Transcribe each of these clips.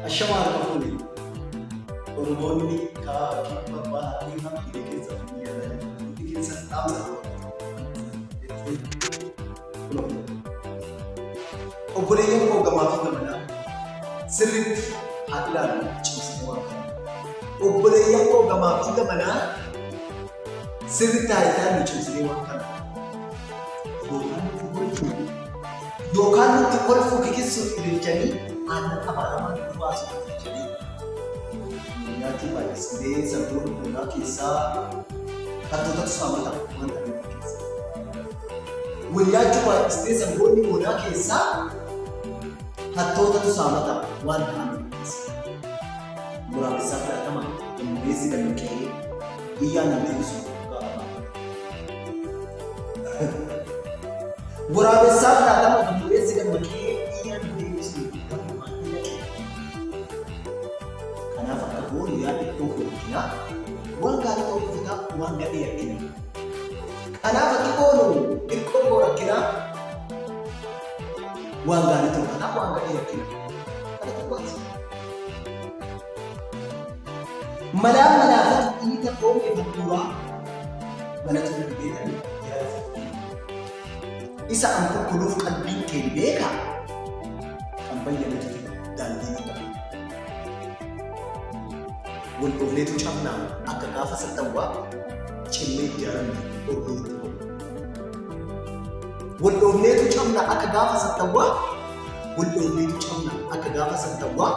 Ashamaa Rafuni, Oromoonni kaa'aa babbaa himaa biyya keessa biyya keessa dhaabsa. Obboleeyyan koo gamaa fi gamanaa sirriitti haa ilaalu cimsitee waan kana. Obboleeyyan koo gamaa fi gamanaa sirriitti haa ilaalu cimsitee waan kana. Yookaan nuti kolfuu kikkisuuf ilaalchanii aannan abaaramaa nu baasuuf ilaalchanii. Nyaati baay'islee sanduuqa bunaa keessaa hattoota saamata wanta inni keessa. Wayyaachuu baay'islee sanduuqni bunaa keessaa hattoota saamata wanta inni keessa. Muraasa fudhatama qindeessi danda'ee biyyaan hin deebisu gaafata. Waraabessaaf laatama qindeessi danda'ee biyyaan hin deebisu gaafata. Kanaaf akka boonu yaadde tokko guddinaa waan gaarii ta'uu guddinaa waan gadhee yakkinaa. Kanaaf akka boonu hirkoo koo rakkinaa waan gaarii ta'uu kanaaf waan gadhee yakkinaa. Kana tokkooti. Malaan manaafatu dhiita koomee fakkuuraa mana ture beekanii isa an qulqulluuf qalbiin kee beeka kan bayyana ture daandii akka wal dhufneetu cabnaa akka gaafa sattawwaa cimnee ijaaramne orgooti wal dhufneetu cabnaa akka gaafa sattawwaa wal dhufneetu cabnaa akka gaafa sattawwaa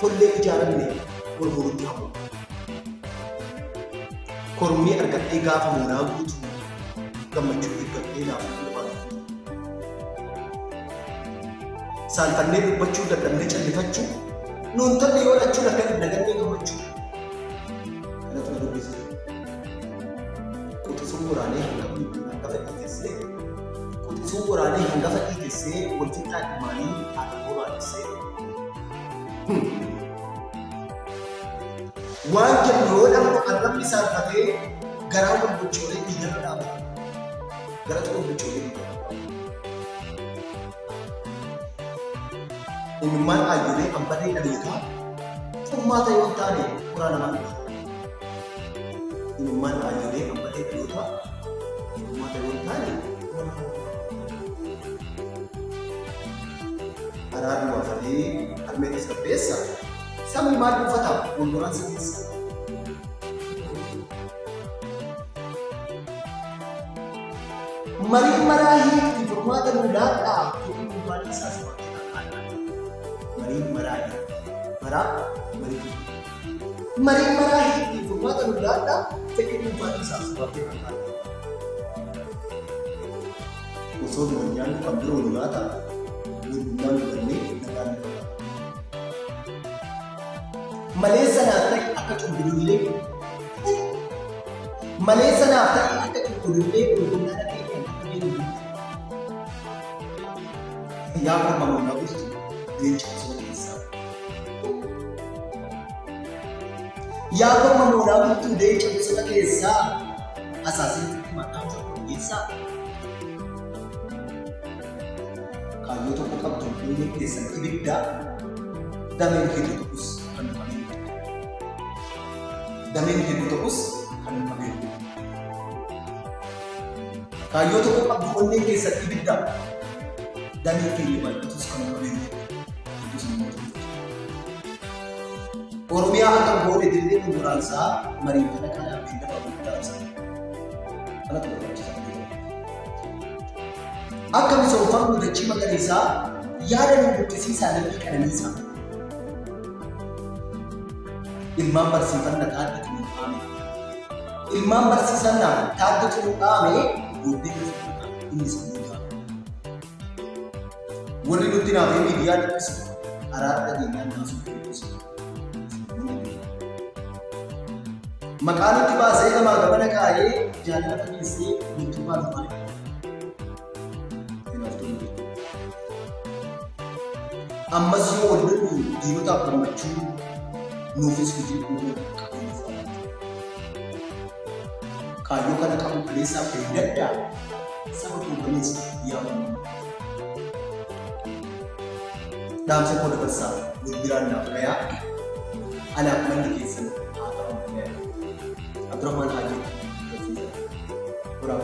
tollee ijaaramne orgooti hafu kormii argadhee gaafa moonaa guutuu gammachuu eeggadhee naaf dhufaatu saalfannee dubbachuu dadhabnee callifachuu nuun tolle yoo dhachuu akka dagannee gammachuu kanatu na dubbise quxisuun waraanee hangafa dhiitessee quxisuun waraanee hangafa dhiitessee walfixxaa dhimaanii haadha bobaadessee waan jennu yoo dhabnu arrabni saalfatee garaa wal boccoolee dhiigarra dhaabata gara tokko boccoolee dhiigarra Imimmaan ayyoolee hambadee dhaleetaa furmaata yoo taane furaa namaan dhufa. Imimmaan ayyoolee hambadee dhaleetaa furmaata yoo taane furaa namaan dhufa. Araarri waafatee harmee tasgabbeessa sabni maal uffata wal-waraansa keessa. Mariin maraa hiikti furmaata nu laadhaa jedhee gubbaan isaas Mariin maraa hiikti furmaata nu laadhaa jedhee gubbaan isaas osoo nu wayyaannu kan biroo nu laata gurgummaan nu gannee nagaan nu fayyada. Malee sanaaf ta'e akka cunqurullee gurgummaan akka yaa korma moonaa bultu leenca bosona keessaa. Yaa korma moonaa bultu leenca bosona keessaa asaasitti maqaan tokko keessaa. Kaayyoo tokko qabdu inni keessan ibiddaa dameen hedduu ta'us kan dhufamee dameen hedduu ta'us kan dhufamee kaayyoo tokko qabdu onnee keessan ibiddaa damee keenya bal'atus kan dhufamee Oromiyaa akka boode dirree muraansaa marii kana kanaa beekama guddaasa. Kanatu barbaachisaa. Akka misoomfamnu dachii magariisaa yaada nu buqqisiisaa lammii qananiisaa. Ilmaan barsiifannaa taaddatu nu dhaame. Ilmaan barsiisannaa taaddatu nu dhaame booddee inni sammuu dhaame. Warri nutti naafee miidiyaa dubbisu araara dhageenyaan naasuu dubbisu. Maqaa nutti baasee namaa gabana kaayee jaalala fageessee nutti baatu malee. Ammas yoo wal lollu diinotaaf gammachuu nuufis hojii uumuu qabuuf kaayyoo kana qabu kaleessaaf fayyadaddaa saba quuqamees yaadamu. dhaamsa koo dabarsaa gurguraan naaf gayaa anaaf manni keessan haa ta'u gayaa Abdurrahmaan Haajii Furaa